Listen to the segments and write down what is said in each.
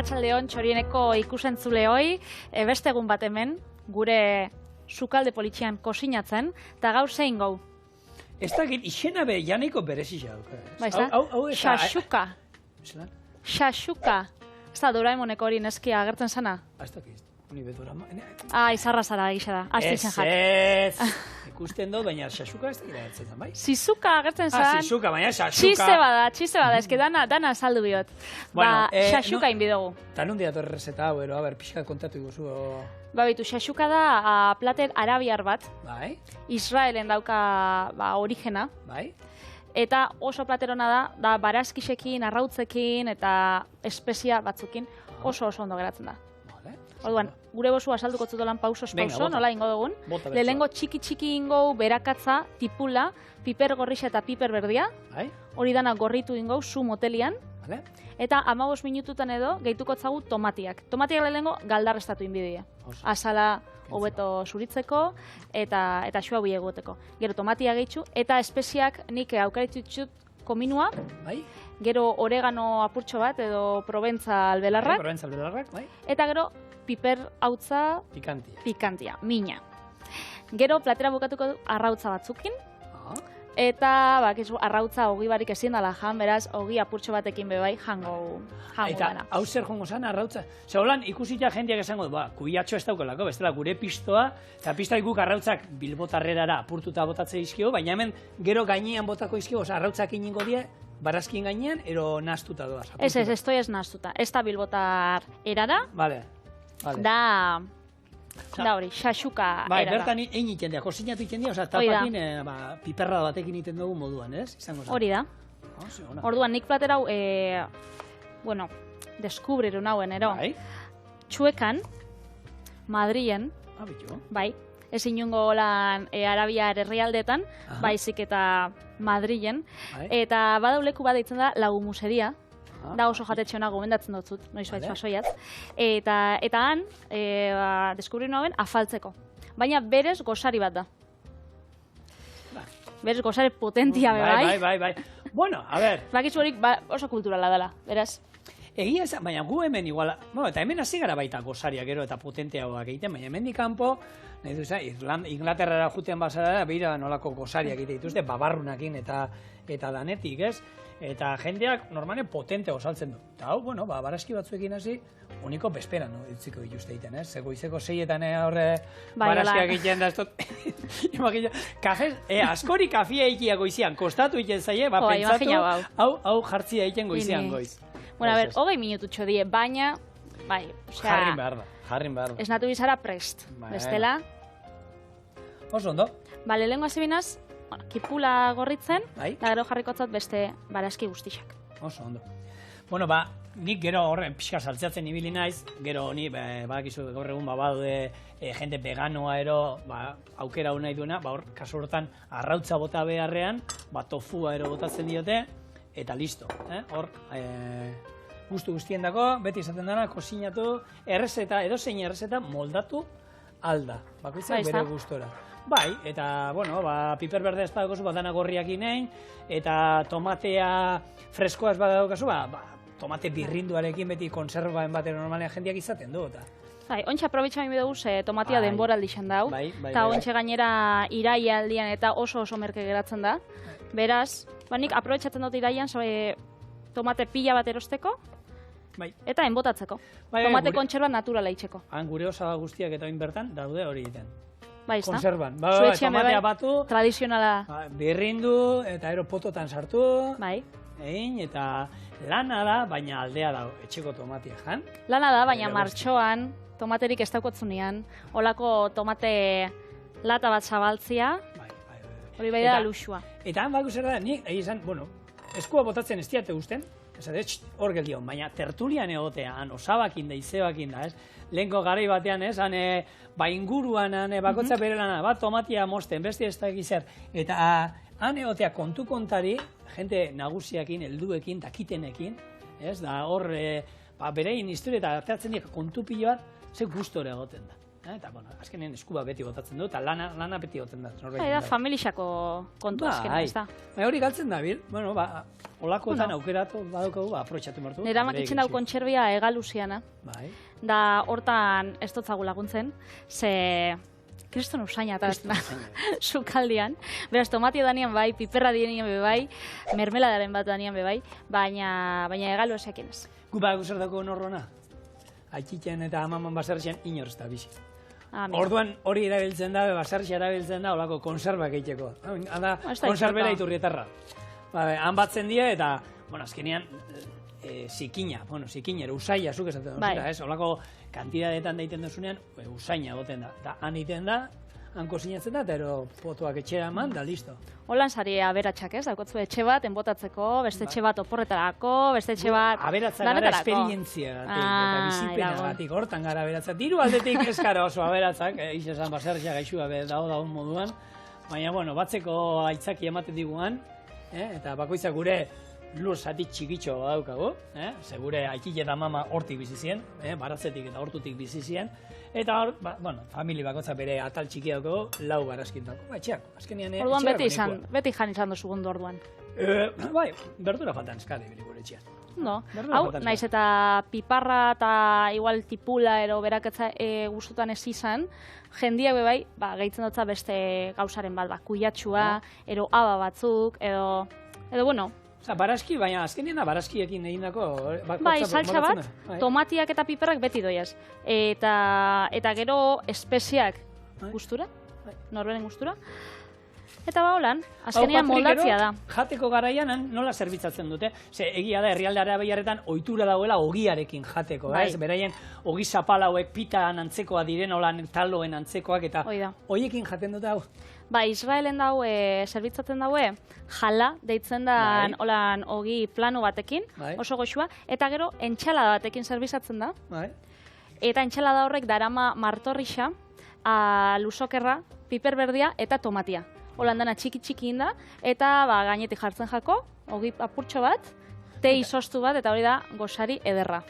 arratsaldeon Txorieneko ikusentzuleoi, beste egun bat hemen, gure sukalde politxian kosinatzen, eta gaur zein gau? Ez dakit, izena be, janeko berezia dauka. Baizta? Xaxuka. Xaxuka. Ez da Doraemoneko hori neskia agertzen sana? Ez dakit, honi bedorama. Izarra zara egisa da, aztitzen jak. Ez, ikusten dut, baina xaxuka ez dakit agertzen zen, bai? Zizuka agertzen zan. Zizuka, baina xaxuka. Txiste bada, eski dana saldu biot. Xaxuka inbidogu. Eta non diatu errezeta hau, aber, pixka kontatu iguzu. Bitu, xaxuka da plater arabiar bat. Bai. Israelen dauka origena. Bai. Eta oso platerona da barazkisekin, arrautzekin eta espezia batzukin oso ondo geratzen da. Orduan, gure bosua salduko zutolan pauso, nola ingo dugun. Lehengo txiki ingo berakatza, tipula, piper gorrixa eta piper berdia. Hori dana gorritu ingo zu motelian. Eta 15 minututan edo gehituko zagu tomatiak. Tomatiak lehengo galdarrestatu inbidea. Azala hobeto zuritzeko eta xua bui egoteko. Gero tomatia gehitzu eta espeziak nik aukaritu ditut kominua. Gero oregano apurtxo bat edo Proventzal belarrak. Bai. Eta gero piper hautza pikantia, mina. Gero platera bukatuko du arrautza batzukin. Eta arrautza ogi barik ezin dela jan, beraz, ogi apurtxo batekin bebai jango dana. Eta hau zer jongo zan arrautza? Zer holan ikusita jendeak esango du, kubiatxo ez daukelako, bestela gure pistoa, eta pistoa guk arrautzak bilbotarrerara apurtuta botatze izkio, baina hemen gero gainean botako izkio, arrautzak iningo die, barazkin gainean, ero nastuta doaz. Ez, estoi ez nastuta. Ez da bilbotar erara. Da hori, xaxuka erara. Bai, bertan egin iten dira, kosinatu iten dira, tapakin piperra batekin iten dugu moduan, ez? Hori da. Orduan, nik plater hau, deskubriru nauen, ero. Txuekan, Madrien, bai, ez inungo lan Arabiar herrialdetan, baizik eta Madrien, eta badauleku badaitzen da lagumuseria, da oso jatetxona gomendatzen dutzut, noiz baitz basoiaz. Eta han, deskubriru nauen, afaltzeko. Baina berez gozari bat da. Berez gozari potentia bebai. Bai. Bueno, a ver. Bakizu horik oso kulturala dela, beraz. Egia esan, baina gu hemen igual, eta hemen hasi gara baita gozaria gero eta potenteagoak egiten, baina hemen dikampo, nahi duza, Inglaterrara juten basara, behira nolako gozariak egite dituzte, babarrunakin eta danetik, ez? Eta jendeak normalen potente osaltzen du. Eta hau, barazki batzuekin hasi, uniko bezperan ditziko dituzte egiten, ez? Goizeko 6etan horre barazkiak egiten da, ez dut, askori kafia egitea goizian, kostatu egiten zaie, pentsatu, hau jartzia egiten goizian goiz. Bueno, a ver, 20 minututxo die, baina, bai, osea... Jarrin behar da. Ez natu bizara prest, bestela. Oso ondo. Bale, lehenko azibinaz, kipula gorritzen, eta gero jarrikotzat beste barazki guztixak. Oso ondo. Bueno, nik gero horren pixka saltzeatzen ibili naiz, gero ni, badakizu gaur egun badaude jende veganoa ero, aukera hau nahi duena, hor, kasu horretan, arrautza bota beharrean, tofua ero botatzen diote, eta listo. Hor, guztu guztien dako, beti esaten dena, kosinatu, edozein errezeta moldatu alda. Bakoitzak bere gustora. Bai, eta, piper berde ez badagozu, dana gorriak inein, eta tomatea freskoa ez badagozu, tomate birrinduarekin beti konserbaen batero normalean jendeak izaten du, eta... Bai, ontsa aprobetxamin bedugu, tomatia denboraldi xen dau, eta ontsa gainera iraia aldian eta oso merke geratzen da. Beraz, nik aprobetxatzen dut iraian, tomate pila bat erosteko, eta enbotatzeko. Tomate kontserba naturala itxeko. Han gure osaga guztiak eta oin bertan, daude hori egiten. Bai, ez da. Konserban. Tomatea batu, tradizionala. Birrindu, eta aeropototan sartu. Bai. Egin, eta lana da, baina aldea da etxeko tomatia jan. Lana da, baina martxoan, tomaterik ez daukotzunean, holako tomate lata bat zabaltzia, hori bai da luxua. Eta han bako zer da, nik egizan, eskua botatzen ez diate guzten, hor geldion, baina tertulian egotea, osabakin da, izebakin da, ez? Lehenko garai batean, ez? Inguruan, bakotza bere lana, tomatia mosten, beste ez da egizer, eta han egotea kontu kontari, jente nagusiakin, helduekin, takitenekin, ez? Da hor, berein historia eta arteatzen dira kontu pilo bat, ze gustora egoten da. Eta, bueno, azkenean eskuba beti botatzen du, eta lana beti boten da. Da, familixako kontu azkenean, ez da. Hori galtzen da, bueno, olakoetan aukeratu badaukagu, aprotxatu martu. Nera makitzen dau kontserbia egaluziana. Bai. Da, hortan ez dotzagu laguntzen, ze... Kriston usaina eta sukaldian. Beraz, tomatia danian bai, piperra danian bai, mermeladaren bat danian bai, baina egalu esekin ez. Gu zer dako norrona? Aitziten eta amaman basertxean inorz da bizi. Orduan hori erabiltzen da, basertxea erabiltzen da, olako konserbak egiteko. Hada, konserbera iturrietarra. Han batzen dira eta, bueno, azkenean, zikina, usaia, zuk esaten duzera, ez? Olako kantidadetan daiten duzunean, usaina goten da. Eta han iten da, han kozinatzen da, eta potoak etxera eman, da listo. Holan sari aberatsak, ez? Daukotzu etxe bat, enbotatzeko, beste etxe bat oporretarako, beste etxe bat aberatzak gara esperientziagatik, eta bizipenagatik, hortan gara aberatzak. Diru aldetik ez gara oso aberatzak, izan basertxea gaixua daun moduan, baina, bueno, batzeko aitzaki ematen diguan, eta bakoitzak gure lur zati txikitxo badaukagu, segure aikik eta mama hortik bizi ziren, baratzetik eta hortutik bizi ziren, eta hor, bueno, famili bakotza bere atal txiki daukagu, lau barazkintako, etxeako, azkenean etxeako. Orduan beti jan izan duzu gundu orduan. Bai, berdura faltan eskade bere gure etxean. No, hau, naiz eta piparra eta igual tipula ero beraketza gustutan ez izan, jendiak bai, gehitzen dutza beste gauzaren bat, kuiatxua, ero aba batzuk, edo bueno, barazki, baina azkenean barazkiekin egindako... Bai, saltsa bat, tomatiak eta piperrak beti doiaz. Eta gero espeziak gustura, norberen gustura. Eta holan, azkenean moldatzia da. Jateko garaian nola zerbitzatzen dute. Ze egia da, herrialde arabiarretan ohitura dagoela ogiarekin jateko. Beraien ogi zapala hauek pitaan antzekoa diren, holan taloen antzekoak, eta hoiekin jaten dute hau. Ba, Israelen dau, zerbitzatzen daue, jala, deitzen da holan ogi plano batekin, oso goxua, eta gero entxalada batekin zerbitzatzen da. Eta entxalada horrek darama martorrixa, lusokerra, piper berdia eta tomatia. Holan dana txiki inda, eta gainetik jartzen jako, ogi apurtxo bat, te izostu bat, eta hori da gosari ederra.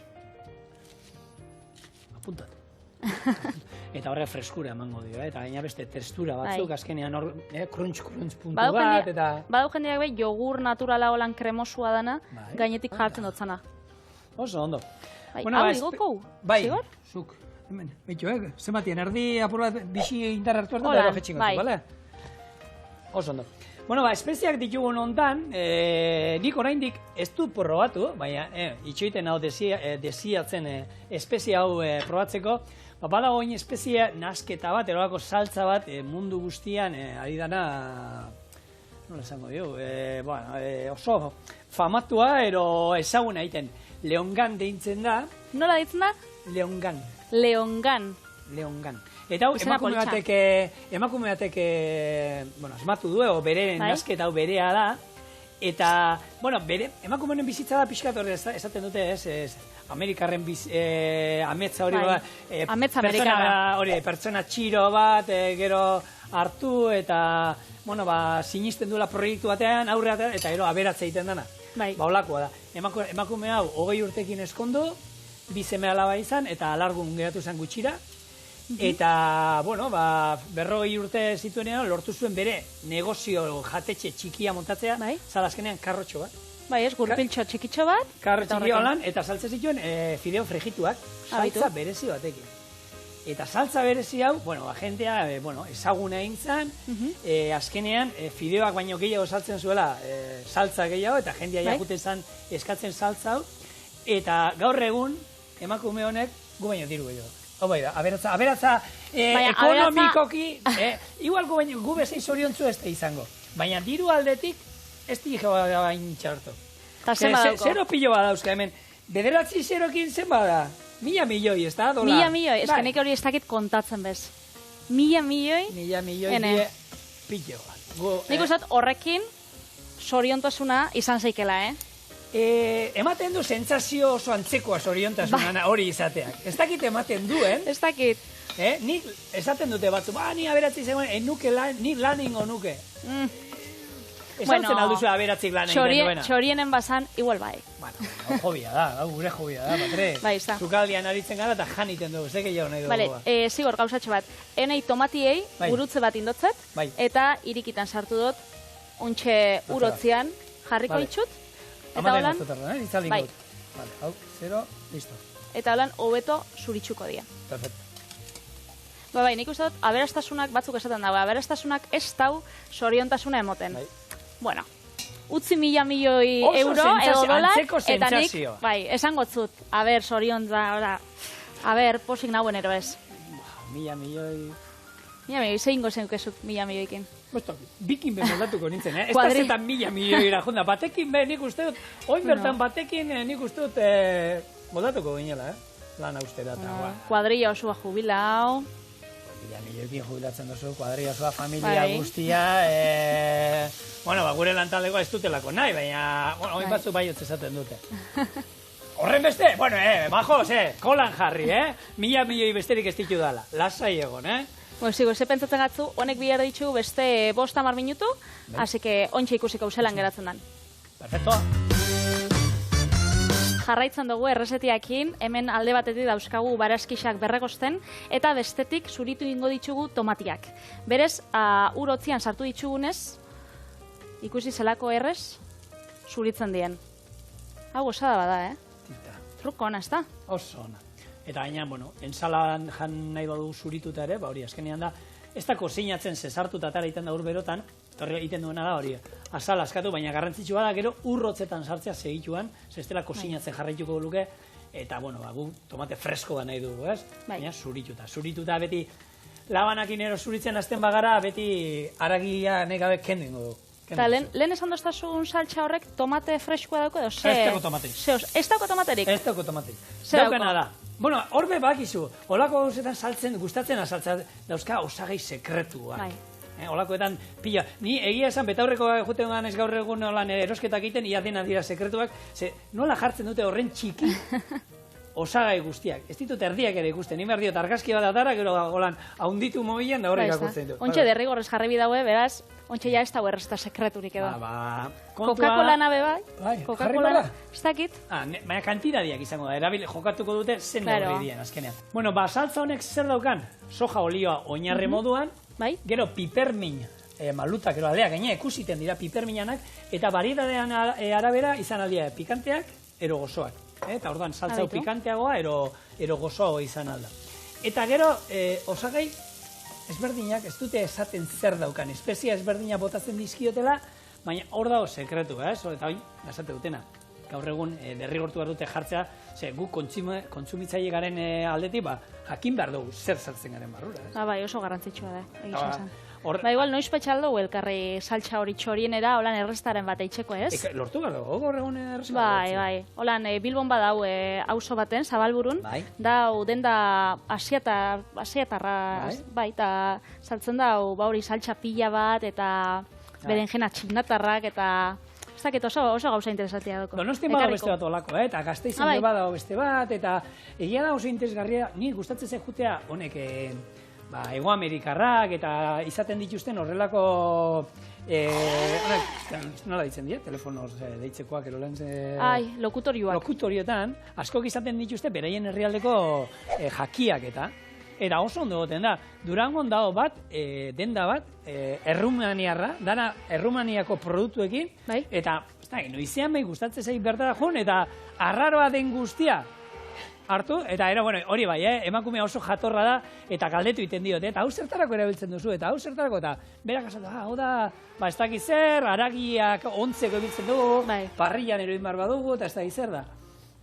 Apuntat. Eta horre freskura emango dio, eta gaina beste textura batzuk, azkenean hor crunch puntu bat, eta... Badau jendeak behi jogur naturala holan kremosua dana, gainetik jartzen dutzana. Oso, ondo. Hau igoko, zigor? Zuk, hemen, behitu, zenbatien, erdi apur bat bixi indar hartu hartu, eta jetxingo zu, bale? Oso, ondo. Bueno, espeziak ditugun ondan, nik oraindik ez dut probatu, baina itxoiten hau desiatzen espezia hau probatzeko, badago oin espezia nasketa bat, erolako saltza bat mundu guztian ari dana, nola esango dio, oso famatua ero ezaguna egiten. Leongan deintzen da. Nola deitzen da? Leongan. Leongan. Eta hau, emakume batek, bueno, asmatu du, bere nasketa hau berea da, eta, bueno, emakumeen bizitza da pixkat hori esaten dute, Amerikarren ametsa hori, pertsona txiro bat, gero hartu, eta, bueno, sinisten duela proiektu batean, aurrean, eta gero aberatza egiten dana. Olakoa da. Emakume hau, 20 urtekin eskondu, bi seme alaba izan, eta alargun geratu zen gutxira, eta, bueno, 40 urte zituenean lortu zuen bere negozio jatetxe txikia montatzea, zalazkenean karrotxo bat. Bai, ez, gurpiltxo txikitxo bat. Karro txiki holan, eta saltza zituen fideo frejituak, saltza berezi batekin. Eta saltza berezi hau, bueno, agentea, ezaguna egin zen, azkenean, fideoak baino gehiago saltzen zuela saltza gehiago, eta jendea jakuten zen eskatzen saltza hau, eta gaur egun, emakume honek, gu baino diru gehiago. Hau bai da, aberatza ekonomikoki, igual gu bezei zoriontzu ez da izango, baina diru aldetik, ez dik bain txarto. Zero pilo badauzka hemen, bederatzi zerokin zen bada, 1.000 milioi, ez da, dolar? 1.000 milioi, ez nik hori ez dakit kontatzen bez. 1.000 milioi? 1.000 milioi die pilo bat. Nik uste horrekin zoriontasuna izan zeikela, Ematen du sentsazio oso antzekoa zoriontasuna hori izateak. Ez dakit ematen duen. Ez dakit. Nik esaten dute batzu, ni aberatzi zegoen, ni lan ingo nuke. Esaltzen alduzu aberatzik lan egiten duena. Txorienen bazan, igual bai. Bueno, hobia da, gure hobia da, Patre. Bai, izan. Sukaldian aritzen gara eta janiten dugu, zeke jau nahi dugu. Bale, zigor gauzatxo bat. Enei tomatiei gurutze bat indotzet, eta irikitan sartu dut, ontxe urotzian jarriko itxut. Eta holan, bai. Hau, 0, listo. Eta holan, hobeto zuritxuko dira. Perfecto. Bai, nik uste dut, aberastasunak batzuk esaten dago, aberastasunak ez dau soriontasuna emoten. Bueno, utzi 1.000 milioi euro edo dolar, eta nik, bai, esan gotzut, soriontza, posik nauen ero ez. 1.000 milioi... 1.000 milioi, zein gozen kezuk 1.000 milioikin. Bikin be moldatuko nintzen, ez da zetan 1.000 milioira junda. Batekin be, nik uste dut, oin bertan batekin nik uste dut moldatuko ginela, lan austera eta. Kuadrilla osua jubilau. 1.000 milioikin jubilatzen duzu, kuadrilla osua, familia guztia. Bueno, gure lantaldekoa ez dutelako nahi, baina, oin batzuk baiotz esaten dute. Horren beste, bueno, bajos, kolan jarri, 1.000 milioi besterik ez ditu dala. Lasai egon, Zigo, ze pentsatzen gatzu, honek bihar ditxu beste 5-10 minutu, hasi que ontsa ikusiko zelan geratzen dan. Perfecto. Jarraitzen dugu errezetiakin, hemen alde batetik dauzkagu baraskixak berregosten, eta bestetik zuritu ingo ditugu tomatiak. Berez, urotzian sartu ditugunez, ikusi zelako errez, zuritzen dien. Hau osada bada, Truko ona, ez da? Oso ona. Eta gaina, bueno, ensaladan jan nahi badu zurituta ere, hori azkenean da, ez da kozinatzen zesartuta atara iten da berotan, eta egiten duena da hori, azal askatu, baina garrantzitsua da, gero urrotzetan sartzea segituan, zestela kozinatzen jarraituko luke, eta, bueno, gu tomate fresko da nahi dugu, ez? Baina zurituta. Zurituta beti labanakin ero zuritzen azten bagara, beti aragia negabe kendingo du. Eta lehen esan doztasun saltxa horrek tomate freskoa dauko edo? Ez dago tomaterik. Ez dauko tomaterik? Ez dauko tomaterik. Daukana da. Bueno, horbe bakizu, holako gauzetan saltzen, gustatzen azaltzen dauzka osagai sekretua. Holakoetan pila. Ni egia esan betaurreko juten ganez gaur egun holan erosketak egiten, ia dena dira sekretuak, nola jartzen dute horren txiki osagai guztiak. Ez ditut erdiak ere ikusten, ni behar diot argazki bat atara, gero holan haunditu mobilen da horrek akutzen du. Ontxe derrigorrez jarri bidaue, beraz, ontxe ja ez da errezta sekreturik edo. Coca-Cola nabe bai? Coca-Cola ez dakit? Baina kantidadiak izango da, jokatuko dute zen neurri azkenean. Bueno, saltza honek zer daukan? Soja olioa oinarri moduan, gero pipermin, malutak ero aldeak, gaina ikusiten dira piperminanak, eta varietatean arabera izan aldia pikanteak, ero gozoak. Eta orduan saltzau pikanteagoa, ero gozoago izan alda. Eta gero, osagai ezberdinak, ez dute esaten zer daukan, espezia ezberdina botatzen dizkiotela, baina hor dago sekretu, eta hoi, esate dutena. Gaur egun, derrigortu behar dute jartzea, gu kontsumitzaile garen aldetik, jakin behar dugu zer sartzen garen barrura. Bai, oso garrantzitsua da, egizan zen. Igual, noiz petxaldo elkarri saltxa hori txorienera, holan errestaren bat eitzeko, ez? Lortu behar dugu, gaur egun errestaren. Bai. Holan, Bilbon badau auzo baten, Zabalburun, dau denda asiatarra, bai, eta saltzen dau, hori saltxa pila bat, eta berenjena txinatarrak, eta ez dakit oso gauza interesatia doko. Donostin badago beste bat olako, eta Gasteizen badago beste bat, eta egia da oso interesgarria, ni gustatzen zen jutea honek Ego Amerikarrak eta izaten dituzten horrelako nola ditzen dira, telefonoz deitzekoak ero lehen lokutorioak. Lokutorioetan, askok izaten dituzte beraien herrialdeko jakiak eta oso ondo goten da. Durangon dago bat, denda bat, errumaniarra, dana errumaniako produktuekin, eta noizean behi gustatzen zaik bertara joan, eta arraroa den guztia hartu, eta hori bai, emakumea oso jatorra da, eta galdetu iten diote, eta hau zertarako erabiltzen duzu, eta hau zertarako, eta berak asatu, hau da, ez dakiz zer, aragiak ontzeko ebiltzen dugu, parrillan eroin bar badugu, eta ez dakiz zer da.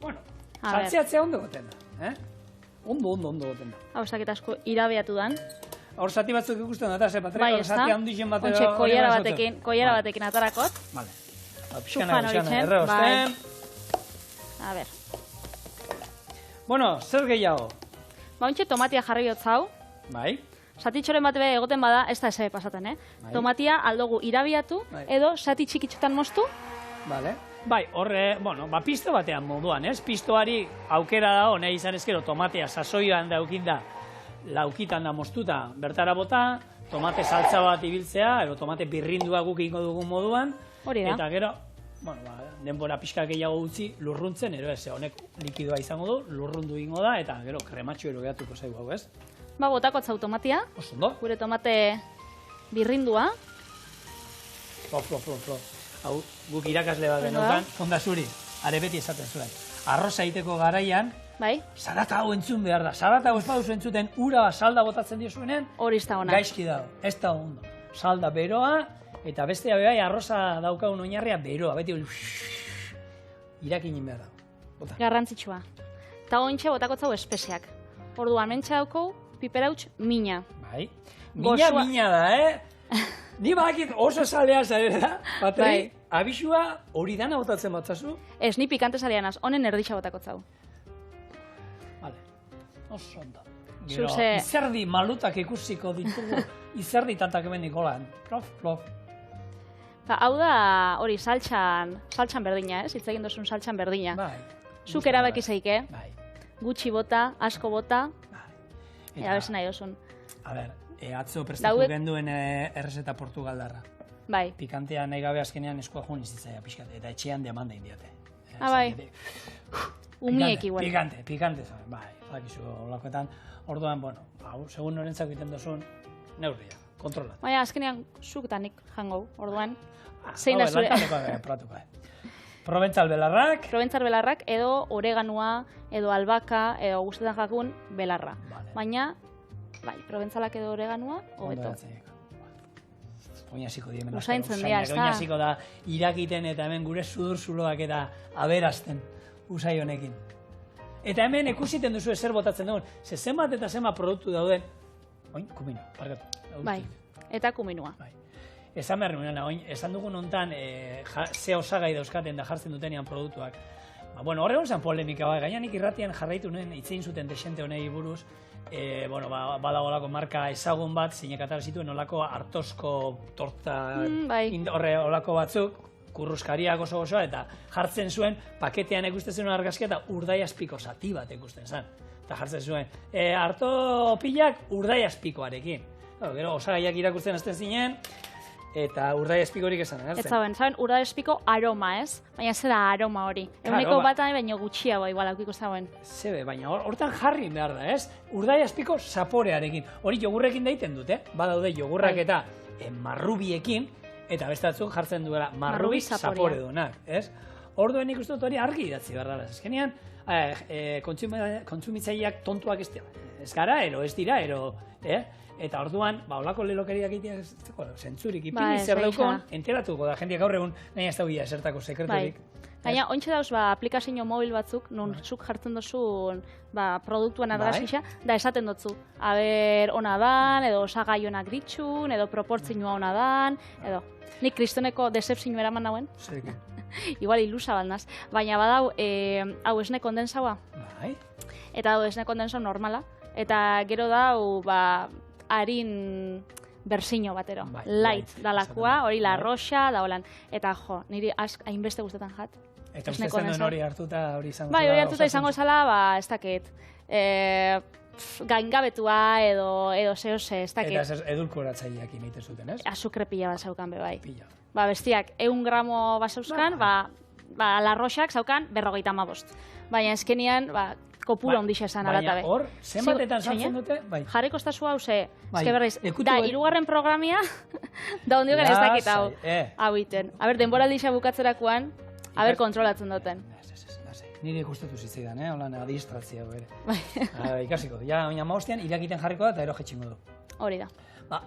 Bueno, saltzeatzea ondo goten da, ondo goten da. Hau zakit asko irabiatu dan. Hor zati batzuk ikusten da, ze patreko, zati handixen batera. Ontxe, koiara batekin atarakot. Vale. Pixkana, erre osten. A ber. Bueno, zer gehiago? Ontxe tomatia jarri hotzau. Bai. Satitxoren bat egoten bada, ez da eze pasaten, Tomatia aldogu irabiatu, edo sati txikitxutan moztu. Vale. Bai, horre, pisto batean moduan, Pistoari aukera dago, nahi izan ezkero tomatea sasoioan daukin da, laukitan da moztuta bertara bota, tomate saltza bat ibiltzea, edo tomate birrindua guk ingo dugun moduan, Hori da. eta gero, denbora pixka gehiago utzi lurruntzen, ero ez, honek likidoa izango du, lurrundu ingo da, eta gero krematxo ero gehatuko zaigu hau, ez? Botakotzau tomatia, Oso ondo? gure tomate birrindua. Flo. Hau, guk irakasle bat genaukan, Fonda Zuri, are beti esaten zuen. Arroza egiteko garaian, Bai, salata hau entzun behar da. Salata hau ez baduzu entzuten, ura salda botatzen diozuenen, hori ez da ona. gaizki dago, ez da ondo. Salda beroa, eta bestea bai arroza daukagun oinarria beroa, beti irakinin behar dago. Bota. Garrantzitsua. Eta ointxe botakotzau espeziak. Orduan, mentxa daukau, piperauts mina. Bai. Gozoa- Mina da, Ni bakit oso salea zarela, Patri, Bai. abisua hori dana botatzen batzazu. Ez, ni pikante salianaz, honen erditxa botakotzau. Vale, oso ondo. Zu Gero, ze- izerdi malutak ikusiko ditugu, izerdi tantak hemen nikolan. Plof. Hau da, hori, saltxan berdina, ez? Hitz egin duzun saltxan berdina. Bai. Zuk erabaki zeike, Bai. gutxi bota, asko bota, Bai. eta besen nahi duzun. A ber, atzo prestatu Dauek- genduen errezeta portugaldarra. Bai, Pikantea nahi gabe azkenean eskua joan izitzaia pixkat, eta etxean demanda indiote. bai. Umiek igual. Pikante zaren, bai, bakizu olakoetan. Orduan, bueno, hau, segun norentzak egiten duzun, neurria, kontrolat. Baina, azkenean, zuk eta nik jango, orduan. Zein da Hau, zure? lantaleko probatuko. Proventzal belarrak. Proventzar belarrak edo oreganua, edo albaka, edo guztetan jakun belarra. Vale. Baina, bai, proventzalak edo oreganua, hobeto. Oinaziko diemen. Usaintzen dira, ez da? Oinaziko da irakiten eta hemen gure sudur zuloak eta aberazten usai honekin. Eta hemen ikusiten duzu zer botatzen dugun. Zenbat eta zenbat produktu dauden. Oin, kumino, parkatu. Bai, eta kuminua. Bai. Esan behar nuen, oin, esan dugun hontan ze osagai dauzkaten da jartzen dutenean produktuak. Bueno, horregon zen polemika, gaianik irratian jarraitu nuen itzein zuten desente honei buruz, badagolako marka ezagun bat, zinekatara zituen olako hartozko torta, bai. horre olako batzuk, kurruskariak oso gozoa, eta jartzen zuen, paketean ikusten zuen argazkia eta urdaiazpiko zati bat ikusten zen. Eta jartzen zuen, harto pilak urdaiazpikoarekin. Gero, osagaiak irakurtzen hasten zinen, eta urdaiazpikorik esan agertzen. Ez zaben, urdaiazpiko aroma, ez? Baina zera aroma hori. Eguneko batan baino gutxiago igual aukiko zauen. Zebe, baina hortan jarri behar da, ez? Urdaiazpiko zaporearekin. Hori jogurrekin daiten dute, badaude jogurrak eta marrubiekin, eta bestatzuk jartzen duela marrubi zapore duenak, ez? Orduan nik uste dut hori argi idatzi behar da. Ezkenean, kontsumitzaileak tontuak ez gara, ero ez dira, ero, Eta orduan, holako lelokeriak egitea zentzurik, ipini zer daukon, enteratuko da, jendeak gaur egun nahi ez daugia esertako sekreturik. Baina, ontsa dauz, aplikazio mobil batzuk, non zuk jartzen duzun produktuan argazkia, da esaten dutzu. Aber, ona dan, edo osagai onak ditxun, edo proportzioa ona dan, edo. Nik kristoneko decepzio eraman nauen. Zerekin. Igual ilusa balnaz. Baina badau, hau esne kondensaua. Bai. Eta hau esne kondensau normala. Eta gero dau, harin bersino batero. Light dalakoa, hori la roxa, da holan. Eta jo, niri hainbeste gustetan jat. Eta uste zen duen hori hartuta hori izango zala? Bai, hori hartuta izango zala, ez dakit. Gaingabetua edo zehose, ez dakit. Eta edulkoratzaileak imite zuten, ez? Azukre pila bat zaukan be bai. Pila. Bestiak, 100 gramo bat zauzkan, la roxak zaukan 55. Baina ezkenian, kopura ondixa esan alata be. Baina hor, zenbatetan sartzen dute? Jarriko estazu hau ze, ezke berriz, da, 3. programia, da ondiokan ez dakit hau, hau iten. Aber, denboraldixa bukatzerakoan, aber, kontrolatzen duten. Nire gustatu zitzaidan, holan adistrazio bere. Ikasiko du, ja, oina maostean, irakiten jarriko da eta ero jetxingo du. Hori da.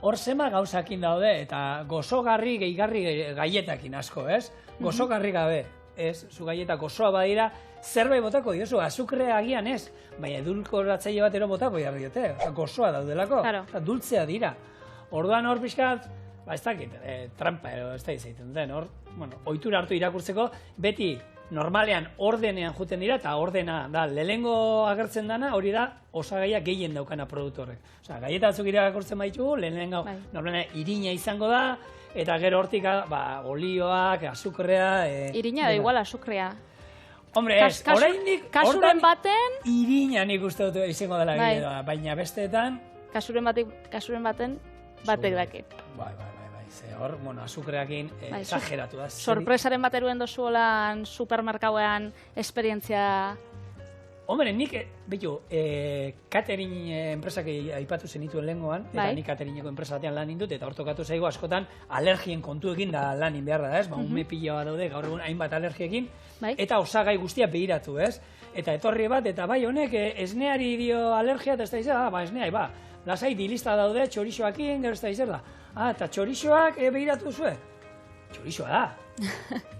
Hor zema gauzakin daude, eta gozogarri, gehigarri gaietakin asko, ez? Gozogarri gabe, ez? Zu gaieta gozoa badira, zerbait botako diozu, azukre agian ez, baina edulkoratzaile bat ero botako jarri diote, gozoa daudelako, dultzea dira. Orduan hor pixkat, ez dakit, trampa, ez da izaiten duten, hor, ohitura hartu irakurtzeko, beti normalean ordenean juten dira, eta ordena da, lehenengo agertzen dana, hori da, osagaia gehien daukana produktu horrek. Osea, gaieta batzuk irakurtzen baitugu, lehenengo, normalean irina izango da, eta gero hortik, olioak, azukrea... Irina da igual azukrea. Hombre, ez, oraindik... Kasuren baten... Irina nik uste dut izango dela gidoa, baina besteetan... Kasuren baten... batek daki. Bai, ze hor, azukreakin exageratu da. Sorpresaren bat eruen dozu holan supermerkauean esperientzia. Hombre, nik, catering enpresak aipatu zenituen lehengoan, eta nik cateringeko enpresa batean lan indut, eta hor tokatu zaigu askotan alergien kontuekin da lan behar da, ez? Ume pila bat daude, gaur egun hainbat alergiekin, eta osagai guztia behiratu, ez? Eta etorri bat, eta bai honek esneari dio alergia, eta ez da izan, esneai, lasai dilista daude, txorixoakin, gero ez da izan da. Eta txorixoak behiratu zuen? Txorixoa da.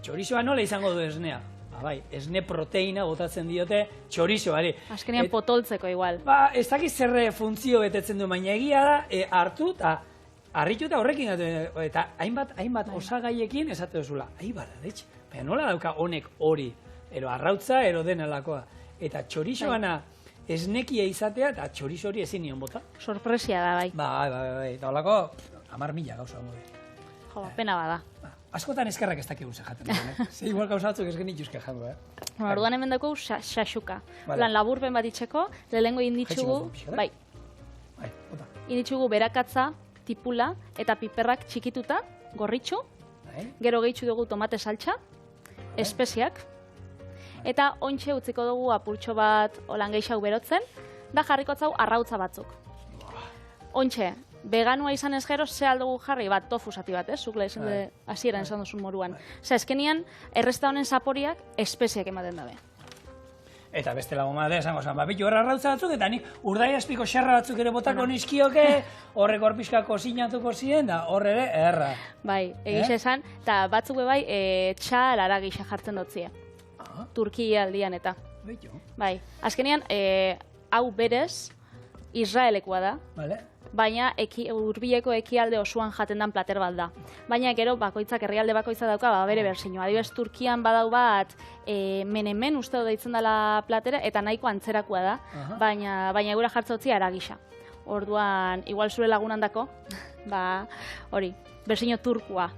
Txorixoa nola izango du esnea? Bai, esne proteina botatzen diote txorixoari. Azkenean potoltzeko igual. Ez dakit zer funtzio betetzen du, baina egia da, hartu eta harritu eta horrekin, eta hainbat osagaiekin esate duzula. Baina nola dauka honek hori, ero arrautza, ero denalakoa. Eta txorixoana esnekia izatea, eta txorixo hori ezin nion bota. Sorpresia da, bai. Bai, eta holako 10.000 gauza hongo. Jo, pena bada. Askotan eskerrak ez dakigun jaten. Ze igual gauza batzuk ez genituzke jango, Orduan hemen dago xaxuka. Laburpen bat itxeko, lehengo inditzugu, bai. Inditzugu berakatza, tipula eta piperrak txikituta, gorritxu, gero gehitzu dugu tomate saltxa, espeziak, eta ontxe utziko dugu apurtxo bat holan geixau berotzen, da jarrikotzau arrautza batzuk. Ontxe, veganua izan ez gero, ze aldugu jarri bat tofu zati bat, zuk lehizan hasieran esan duzun moruan. Osa, ezkenian, errezta honen zaporiak espeziak ematen dabe. Eta beste lagun bat esango zen, bitu horra arrautza batzuk, eta nik urdai azpiko xerra batzuk ere botako nizkioke, horrek horpizkako zinatuko ziren, da horre ere erra. Bai, egiz esan, eta batzuk bai, txal aragisa jartzen dutzie. Turkia aldian eta. Bai, azkenian, hau berez, Israelekoa da. Baina hurbileko ekialde osoan jaten dan plater bat da. Baina gero bakoitzak herrialde bakoitza dauka bere bertsinoa. Adibidez Turkian badau bat menemen uste deitzen dela platera eta nahiko antzerakoa da, baina gura jartzotzi aragisa. Orduan, igual zure lagunandako, hori, bertsino turkua.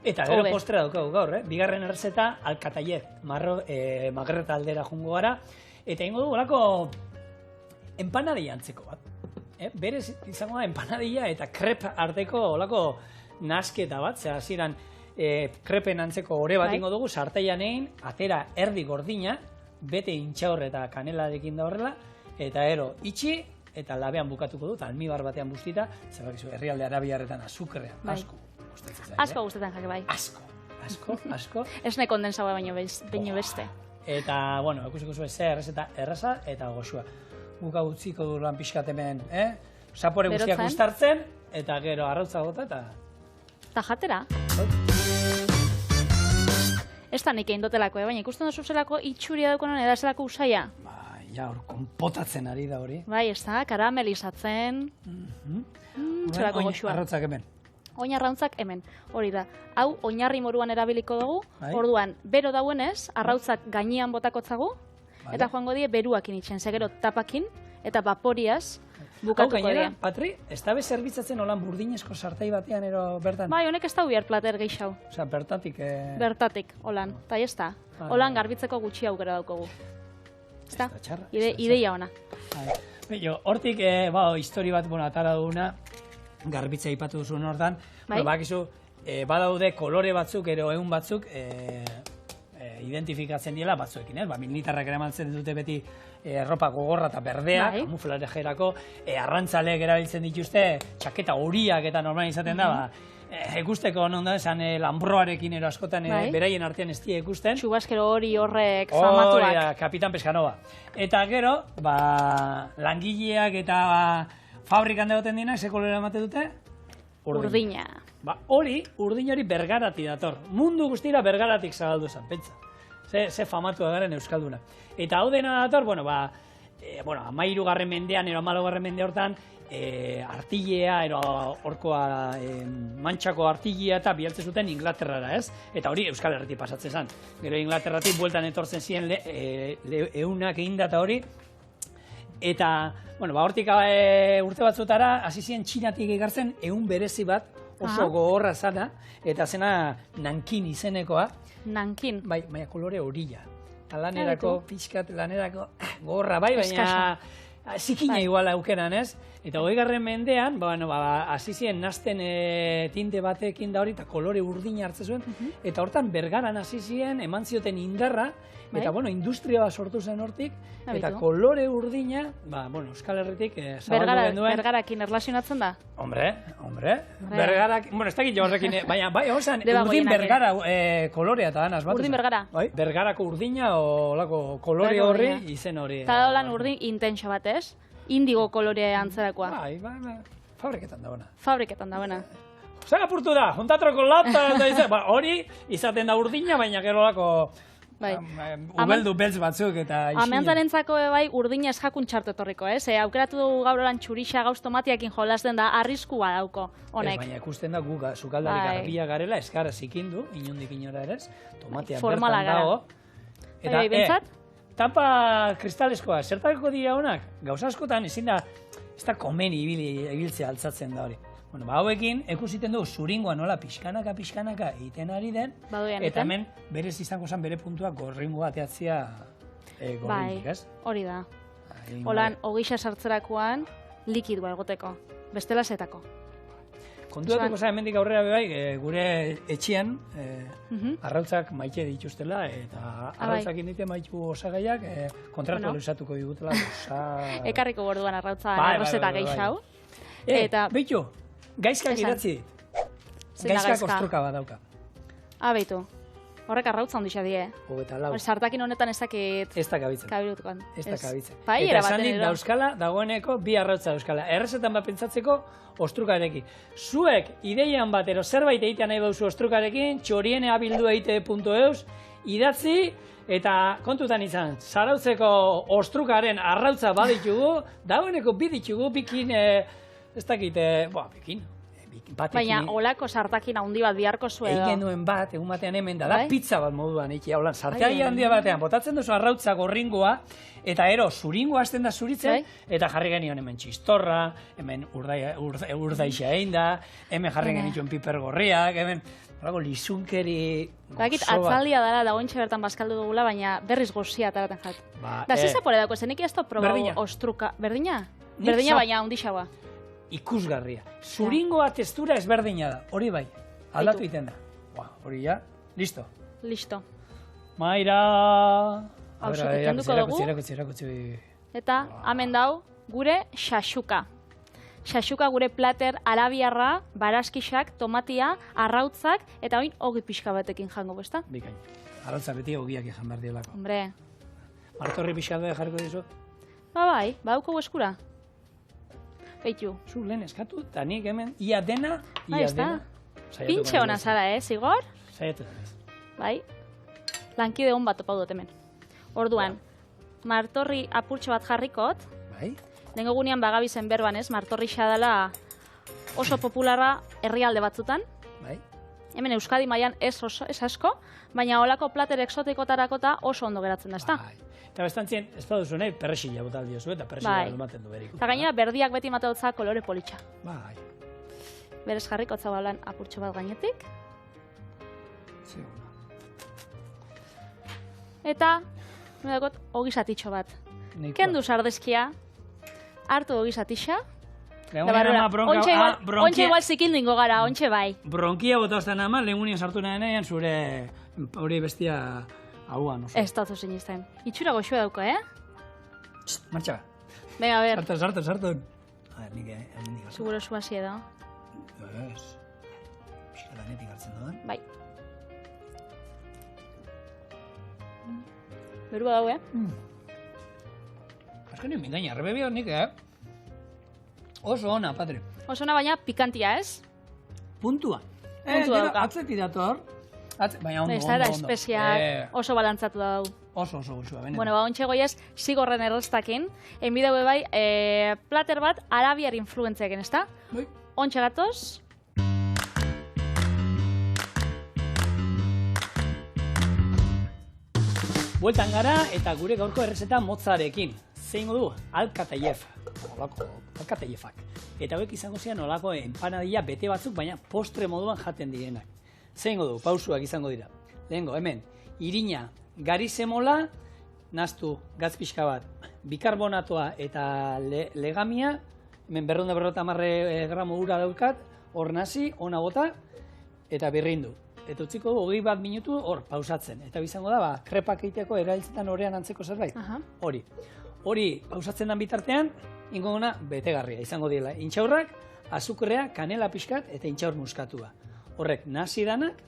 Eta gero postrea daukagu gaur, bigarren errezeta alkatayer, Magreta aldera jungo gara, eta ingo dugu lako empanadilla antzeko bat. Berez izango da empanadilla eta krep arteko olako nasketa bat, ze hasieran krepen antzeko ore bat ingo dugu, sartaian egin, atera erdi gordina, bete intxaur eta kanelarekin da horrela, eta ero itxi, eta labean bukatuko dut, almibar batean bustita, zer bakizu, herrialde arabiarretan azukrea, asko gustatzen zaite. Asko gustatzen jake bai. Asko. Esne kondensaua baino beste. Eta, bueno, ikusiko zuen ze errezeta erraza eta goxua. Guka utziko du lan pixkat hemen, zapore guztiak guztartzen, eta gero arrautza gota eta... Eta jatera. Ez da nik egin dotelako, baina ikusten duzu zelako itxuria daukonan edazelako usaia. Ja, hor, konpotatzen ari da hori. Bai, ez da, karamelizatzen. Zelako goxua. Arrautzak hemen. Oin arrautzak hemen, hori da. Hau, oinarri moruan erabiliko dugu, orduan, bero dauenez, arrautzak gainean botakotzagu, eta joango die beruakin itxen, segero tapakin eta vaporiaz bukatuko die. Hau gainera, Patri, ez dabe zerbitzatzen holan burdinezko sartai batean ero bertan? Bai, honek ez da bihar plater geixau. Osea, bertatik... Bertatik, holan, eta ez da. Holan garbitzeko gutxi aukera daukogu. Ez da, ideia ona. Hortik, histori bat atara duguna, garbitza ipatu duzun hortan, bakizu, badaude kolore batzuk, ero egun batzuk, identifikatzen diela batzuekin, militarrak eramantzen dute beti ropa gogorra eta berdea, kamuflajerako, arrantzaleek erabiltzen dituzte, txaketa horiak eta normal izaten da, ikusteko non da, esan Lambroarekin ero askotan beraien artean ez dira ikusten. Txubaskero hori horrek famatuak. Hori da, Kapitan Peskanova. Eta gero, langileak eta fabrikan degoten dinak, ze kolore emate dute? Urdina. Hori, urdin hori bergarati dator. Mundu guztira bergaratik zabaldu zen, pentsa. Ze famatu garen euskalduna. Eta hau dena dator, 13. mendean, 14. mende hortan, artillea, horkoa mantxako artillea eta bialtzen zuten Inglaterrara, ez? Eta hori Euskal Herritik pasatzen zen. Gero Inglaterratik bueltan etortzen ziren eunak eginda eta hori. Eta, hortik urte batzutara, hasi ziren Txinatik egartzen ehun berezi bat, oso gogorra zana, eta zena Nankin izenekoa. Nankin? Bai, baina kolore horila. Lanerako, pixkat, lanerako, gogorra bai, baina zikina igual aukeran, ez? Eta 20. mendean, hasi ziren nazten tinte batekin da hori, eta kolore urdina hartzen zuen, eta hortan Bergaran hasi ziren, eman zioten indarra, eta, industria bat sortu zen hortik, eta kolore urdina, Euskal Herritik zabaldu genduen. Bergarakin erlazionatzen da? Hombre, Bergarak, ez dakit jo horrekin, baina, osan, urdin Bergara kolorea eta anaz bat. Urdin Bergara? Bergarako urdina, olako kolore horri, izen hori. Eta da holan urdin intenso bat, ez? Indigo kolorea antzerakoa. Fabriketan dagoena. Fabriketan dagoena. Zer apurtu da, juntatroko lata, hori izaten da urdina, baina gero lako ubeldu beltz batzuk eta isina. Ameantzarentzako urdina ez jakun txartu etorriko, ez? Aukeratu dugu gaur oran txurixa gauz tomatiakin jolasten da, arriskua dauko, honek. Baina ikusten da gu sukaldari garbia garela, eskara zikindu, inondik inora ere, tomatea bertan dago. Eta bentsat? Tapa kristaleskoa, zertako dira honak? Gauza askotan ezin da, ez da komeni ibiltzea altzatzen da hori. Hauekin, ekusiten dugu zuringoa nola pixkanaka egiten ari den, eta hemen berez izango zen bere puntuak gorringoa ateatzea gorrindik, ez? Hori da. Holan, hogeisa sartzerakoan likidua egoteko, bestela zetako. Kontuatuko za hemendik aurrera bebai, gure etxean arrautzak maite dituztela, eta arrautzak indite maitu osagaiak kontratu luzatuko digutela. Ekarriko gorduan arrautza arrozeta geixau. Beitu, gaizkak idatzi dit. Gaizkak ostroka bat dauka. Beitu. Horrek arrautza ondixea die. Sartakin honetan ez dakit... Ez da kabitzen. Kabirutukan. Ez da kabitzen. Eta esan dit dauzkala, dagoeneko bi arrautza dauzkala. Errezetan bat pentsatzeko ostrukarekin. Zuek ideian batero zerbait egitean nahi bauzu ostrukarekin, txorieneabildu.eus, idatzi eta kontutan izan, zarautzeko ostrukaren arrautza baditugu, dagoeneko biditugu, bikin, ez dakit, bikin. Baina olako sartakin handi bat biharko zuen edo. Egin nuen bat, egun batean hemen da pizza bat moduan egitea, holan, sartai handia batean, botatzen duzu arrautza gorringoa, eta ero, zuringoa hasten da zuritzen, eta jarri genion hemen txistorra, hemen urdaixa egin da, hemen jarri genituen piper gorriak, hemen, lizunkeri... Bakit, atzaldia dara dagoentxe bertan bazkaldu dugula, baina berriz gozia ataraten jat. Da, zizapore dako, zenik ez da probau ostruka. Berdina? Berdina baina ondixaua. Ikusgarria. Zuringoa testura ezberdina da, hori bai, aldatu iten da. Hori ja, listo. Listo. Maira... Kenduko dugu. Eta, hemen dau, gure xaxuka. Xaxuka gure plater arabiarra, baraskixak, tomatia, arrautzak, eta oin ogi pixka batekin jango, besta? Bikain. Arrautza beti ogiak izan behar diolako. Hombre. Martorri pixka da jarriko dizu? Bai, bauko eskura. Beitu. Zu lehen eskatu, eta nik hemen ia dena, ia dena. Pintxe hona zara, Zigor? Zaiatu da. Bai. Lankide hon bat topau dut hemen. Orduan, martorri apurtxo bat jarrikot. Bai. Dengo gunean bagabizen berban martorri xadala oso popularra herrialde batzutan. Bai. Hemen Euskadi mailan ez asko, baina holako plater exotikotarakota oso ondo geratzen da, ezta? Bai. Eta bestantzien, ez da duzu nahi, perresila botal diozu eta perresila ematen du berik. Eta gainera, berdiak beti emateotza kolore politxa. Bai. Berez jarriko zabalan apurtxo bat gainetik. Eta, medakot, ogizatitxo bat. Kendu sardezkia, hartu ogizatixa. Ontxe igual zikildingo gara, ontxe bai. Bronkia botazten ama, lehengunien sartu nahenean zure hori bestia... Hauan, oso. Ez datu zein izten. Itxura goxua dauka, Martxa. Venga, a ber. Sartu. A ver, nik hemendik hartzen. Seguro suazie da. Ez. Pixka lanetik hartzen doan. Bai. Berua dau, Azkenean mingaina, rebebio nik, Oso ona, Patri. Oso ona, baina pikantia, ez? Puntua. Puntua dauka. Atzeti dator. Baina ondo. Ez da espezial, oso balantzatu da dau. Oso guzua, benetan. Bueno, ontxe goiez, Zigorren erreztakin, enbideu bai, plater bat arabiar influentziaken, ez da? Bai. Ontxe gatoz. Bueltan gara eta gure gaurko errezeta motzarekin. Zein du, alkataief. Alkataiefak. Eta hauek izango zian olako empanadilla bete batzuk, baina postre moduan jaten direnak. Zein du, pausuak izango dira. Lehengo, hemen, irina, gari zemola, naztu, gatz pixka bat, bikarbonatoa eta legamia, hemen 250 gramo ura daukat, hor nasi, ona bota, eta birrindu. Eta utziko 21 minutu hor pausatzen. Eta bizango da, krepak egiteko erailtzetan orean antzeko zerbait. Hori. Hori pausatzen den bitartean, ingo gona betegarria izango diela. Intxaurrak, azukrea, kanela pixkat eta intxaur muskatua. Horrek nasi danak,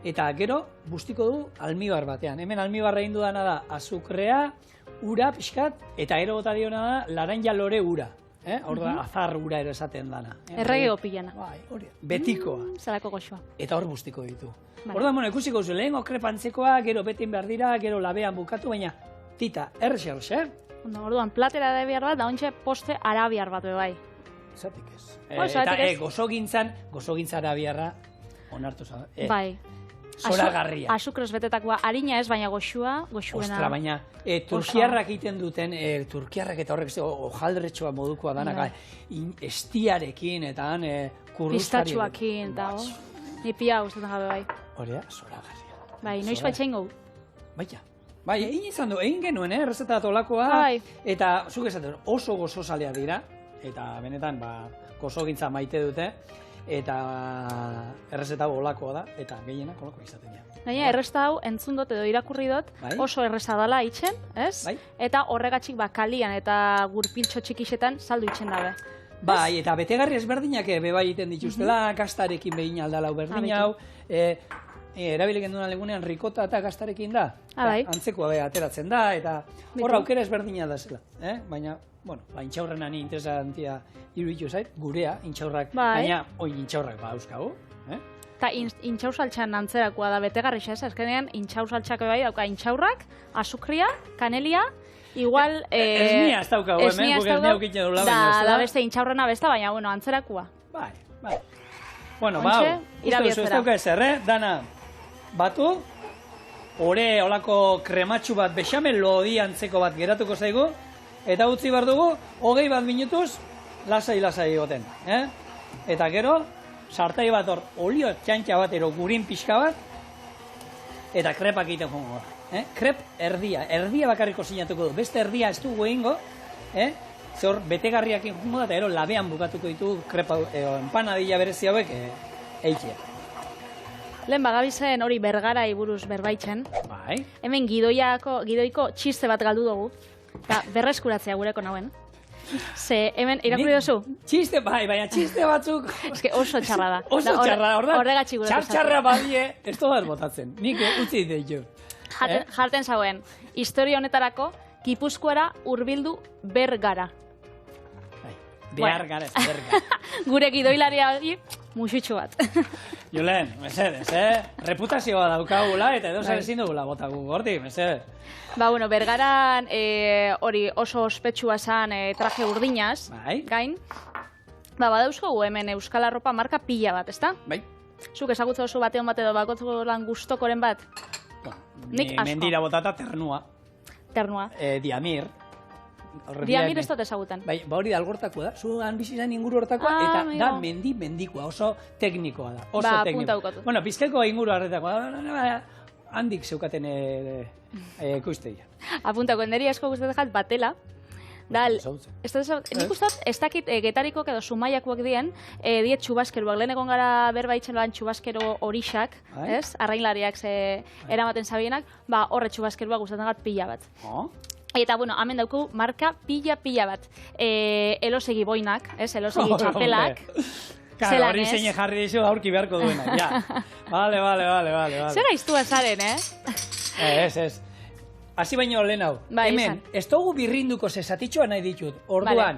eta gero bustiko du almibar batean. Hemen almibarra egin dudana da azukrea, ura pixkat, eta gero bota diona da laranja lore ura. Hor da, azar ura ere esaten dana. Erregeo pilana. Bai, hori. Betikoa. Zelako goxoa. Eta hor bustiko ditu. Orduan, ikusiko zu, lehenko krepantzekoa, gero betin behar dira, gero labean bukatu, baina tita, erxe. Orduan, platera da behar bat, da ontsa poste arabiar bat bai. Zatik ez. Eta gozogintza arabiarra onartu zan. Bai. Zoragarria. Azukroz betetakoa harina ez, baina goxuena. Ostra, baina turkiarrak egiten duten, turkiarrak eta horrek hojaldretxoa modukoa danak, estiarekin eta han kurrustari. Pistatxuakin eta nipia guztetan gabe bai. Horea, zoragarria. Bai, noiz baitxein gau. Baina. Bai, egin genuen, errezeta tolakoa, eta zuk esaten oso gozozalea dira, eta benetan gozogintza maite dute, eta errezeta olakoa da, eta gehienak olakoa izaten dira. Baina errezeta hau entzun dut edo irakurri dut, oso erreza dala itxen, ez? Eta horregatxik kalian eta gurpiltxo txikixetan saldu itxen dabe. Bai, eta betegarri ezberdinak bebai egiten dituztela, gastarekin behin aldala berdin hau, erabiliken duna legunean rikota eta gastarekin da. Antzekoa ateratzen da, eta hor aukera ezberdina da zela. Baina, intxaurrena ni interesantia iruditu zait, gurea, intxaurrak, baina intxaurrak euskagu. Eta intxaursaltxan antzerakoa da betegarri ez, azkenean intxaursaltxak bai dauka intxaurrak, azukria, kanelia, igual... Esnia ez daukagu, hemen, guk esnia ukitxe dula baina ez da. Da beste intxaurrena besta, baina, antzerakoa. Bai. Bueno, uste ez dauka ezer, dana, batu, ore olako krematxu bat bexamel lodi antzeko bat geratuko zaigu, eta utzi behar dugu, 21 minutuz, lasai egoten. Eta gero, sartai bat hor, olio txantxa bat, gurin pixka bat, eta krepak egiten jongo. Krep erdia bakarriko sinatuko du, beste erdia ez dugu egingo, zor betegarriak jongo da, eta gero labean bukatuko ditu krepa, empanadilla berezi hauek, eitzea. Lehen bagabizen hori bergarai buruz berbaitzen. Bai. Hemen gidoiko txiste bat galdu dugu. Eta berreskuratzea gureko nauen. Ze hemen irakurri duzu? Txiste, baina txiste batzuk... Ez que oso txarra da. Oso txarra, horregatxik gureko zaten. Txarra badie, ez todas botatzen. Nik utzi ditu. Jarten zauen, historia honetarako, Gipuzkoara hurbildu bergara. Behar gara, berga. Gure gidoilaria musutxo bat. Julen, mesedez, reputazioa daukagula eta edo zer ezin dugula botagu gordi, mesedez. Bergaran hori oso ospetsua zan traje urdinaz, gain. Badauzko hemen Euskal Arropa marka pila bat, ezta? Bai. Zuk ezagutza oso batean bat edo bakotzu lan gustokoren bat? Nik asko. Mendira botata ternua. Ternua. Diamir. Diamir ez dut ezagutan. Bai, hori da algortakoa da, zuan bizizan inguru hortakoa, eta da mendikoa, oso teknikoa da. Oso teknikoa. Punta ukatu. Bueno, bizkaiko inguru harretakoa, handik zeukaten kuizteia. Apuntako, enderi asko guztetak batela, nik uste ez dakit getarikoak edo sumaiakoak dien, diet txubaskeruak, lehen egon gara berbaitzen lan txubaskero horixak, arrainlariak eramaten zabienak, horre txubaskeruak gustatzen gat pila bat. Eta, hemen dauku marka pila bat. Elosegi boinak, elosegi txapelak. Claro, hori zeine jarri dizu aurki beharko duena, ja. Vale. Zer aiztua zaren, Ez. Hasi baino lehen hau. Hemen, ez dugu birrinduko zesatitxoa nahi ditut. Orduan,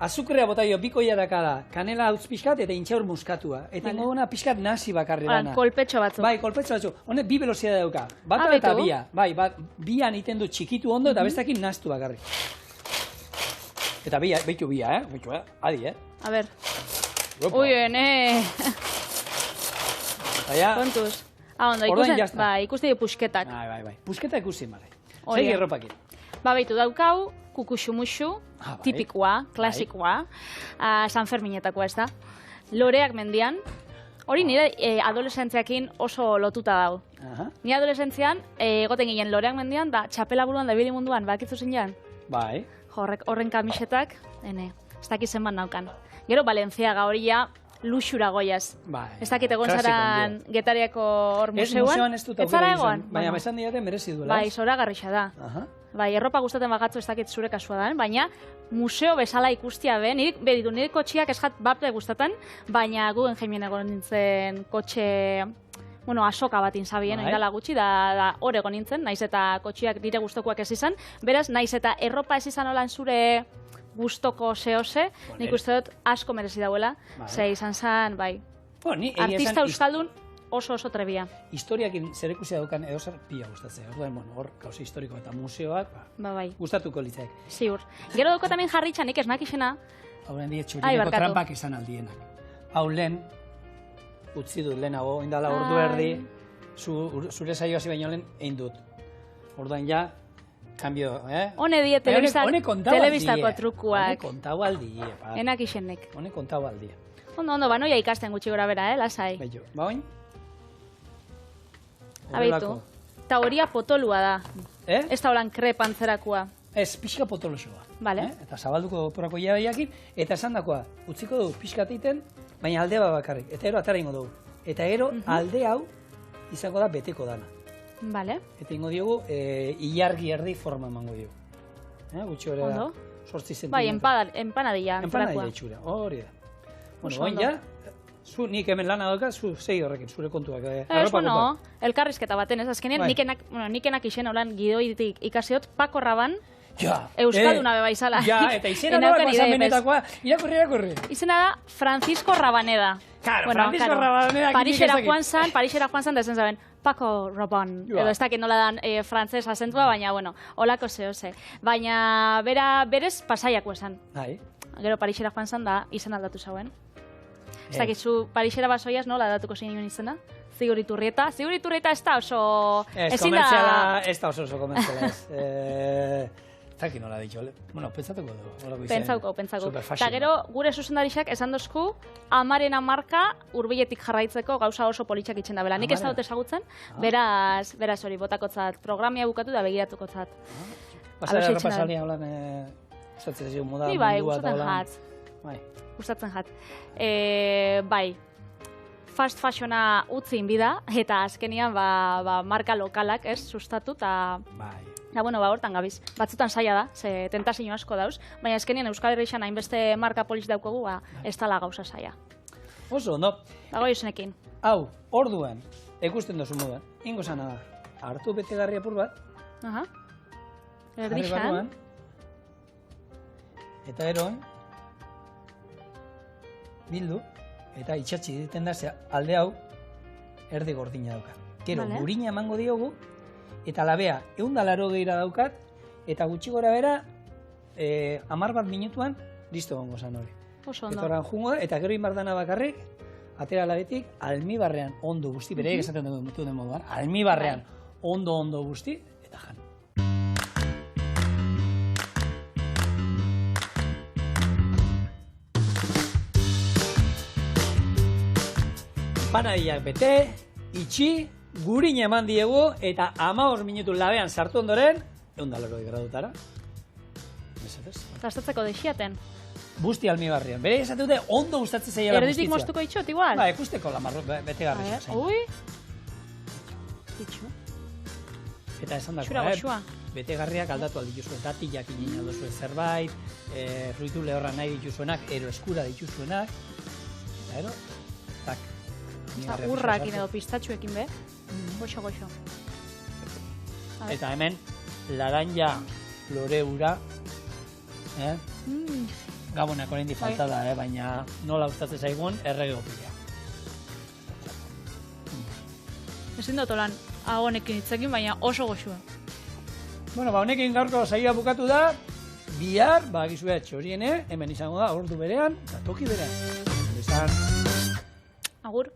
azukrea botaio bikoia dakala, kanela hautz pixkat eta intxaur muskatua. Eta ingoguna pixkat nasi bakarri dana. Kolpetxo batzu. Bai, kolpetxo batzu. Honek bi velozia dauka. Bata eta bia. Bai, bian iten du txikitu ondo eta bestekin nastu bakarri. Eta beitu bia, adi, A ber. Uien, Kontuz. Ondo, ikuste dio pusketak. Bai. Pusketa ikusi, mare. Segi erropakin. Beitu daukau, kukuxumuxu, tipikoa, klasikoa, San Ferminetakoa ez da. Loreak mendian. Hori nire adolescentziakin oso lotuta dau. Ni adolescentzian, egoten ginen loreak mendian, da txapela buruan da bili munduan, bakitzu zinean? Bai. Horren kamisetak, ez dakit zenbat naukan. Gero Balenciaga hori ja luxura goiaz. Bai. Ez dakit egon zaran Getariako hor museuan. Ez museoan ez dut aukera izan, baina Bueno. esan diate merezi duela. Bai, zoragarrixa da. Aha. Bai, erropa gustatzen bagatzu ez dakit zure kasua da, baina museo bezala ikustia be, nire kotxiak eskat baple gustatan, baina Guggenheimen egon nintzen kotxe, asoka bat inzabien, Bai. indala gutxi, da hor egon nintzen, naiz eta kotxiak nire gustokoak ez izan, beraz, naiz eta erropa ez izan olan zure gustoko zehose, nik uste dut asko merezi dauela, Bai. ze izan zen, bai, artista euskaldun oso trebia. Historiakin zer ikusia daukan edozer pila gustatzea. Orduan, hor, gauza historiko eta museoak, Bai. gustatuko litzaik. Ziur. Gero dauko tamen jarritxan, nik ez nakixena, Hauren die Ai, txurineko barkatu. trampak izan aldienak. Hau lehen, utzi dut lehenago, indala ordu erdi, zure saio hasi baino lehen, egin dut. Orduan ja, kambio, Hone die telebistako trukuak. Hone kontau aldie, Enak isenek. Hone kontau aldie. Ondo, banoia ikasten gutxi gora bera, lasai. Baito, ba oin? Abeitu. Eta horia potolua da. Ez da holan krepantzerakoa. Ez, pixka potolosoa. Vale. Eta zabalduko porako jabaiakin, eta esan dakoa, utziko dugu pixka teiten, baina aldea bakarrik. Eta gero atara ingo dugu. Eta gero alde hau izango da beteko dana. Vale. Eta ingo diogu, ilargi erdi forma emango diogu. Gutxi hori da, 8 zentimetro. Bai, empanadilla Empanadilla itxura, hori da. Bueno, bain ja, zu nik hemen lana dauka, zu zei horrekin, zure kontuak. Elkarrizketa baten, ez azkenean, nikenak isen holan gidoitik ikasiot, Pako Raban, Ja, euskalduna beba izala. Ja, eta izena nola pasan benetakoa, irakurri. Izena da Francisco Rabaneda. Claro, Francisco Rabaneda. Parisera joan zan, da esan zaben, Paco Rabanne. Edo ez dakit nola dan frantzes azentua, baina, holako zehose. Baina, berez pasaiako esan. Gero Parisera joan zan da, izen aldatu zauen. Ez dakit zu Parisera basoiaz nola aldatuko zein izena? Ziguriturrieta. Ziguriturrieta ez da oso... Ez oso komertziala ez. Zaki nola ditxo, pentsatuko dugu. Pentsauko. Eta gero, gure zuzendarixak esan dozku, 10 marka hurbiletik jarraitzeko gauza oso politxak itxen da bela. Nik ez da dut ezagutzen, beraz hori botakotzat, programia bukatu da begiratukotzat. Pasara erropa salia holan, usatzen zigun moda, mundua eta holan. Gustatzen jat. Bai, fast fashiona utzi inbida, eta azkenian marka lokalak, ez, sustatu, eta... hortan gabiz. Batzutan saia da, ze tentazio asko dauz, baina azkenian Euskal Herrixan hainbeste marka polis daukogu, ez tala gauza saia. Oso, ondo. Dago izunekin. Hau, orduan, ikusten dozu moduan, ingo zana da, hartu betegarri apur bat, Erdixan. Eta eroin, bildu, eta itxatzi egiten da, ze alde hau, erdi gordina dauka. Gero, gurina emango diogu, eta labea, 180 daukat, eta gutxi gora bera, 10 minutuan, listo gongo zan hori. Oso ondo. Eta oran jungo da, eta gero inbardana bakarrik, atera labetik, almibarrean ondo guzti, bere esaten dugu mutu den moduan, almibarrean ondo guzti, eta jan. Panadillak bete, itxi, gurina eman diegu, eta 15 minutu labean sartu ondoren, 180 gradutara. Gastatzeko deixiaten. Busti almibarrian. Bere esate dute ondo gustatzen zaiela bustitzea. Erditik moztuko itxot, igual? Ba, ekusteko lamarro, bete garri zain. Ui! Itxu. Eta esan dako, Txura goxua. bete garriak aldatu aldituzuen, datilak inen alduzuen zerbait, fruitu lehorra nahi dituzuenak, ero eskura dituzuenak, eta ero, tak. Urrakin edo pistatxuekin be. Goxo. Eta hemen, laranja lore ura, Gabonak oraindik falta da, baina nola gustatzen zaigun errege opila. Ezin dut olan honekin hitzekin, baina oso goxua. Bueno, honekin gaurko saioa bukatu da, bihar, gizue txoriene, hemen izango da, ordu berean, eta toki berean. Agur.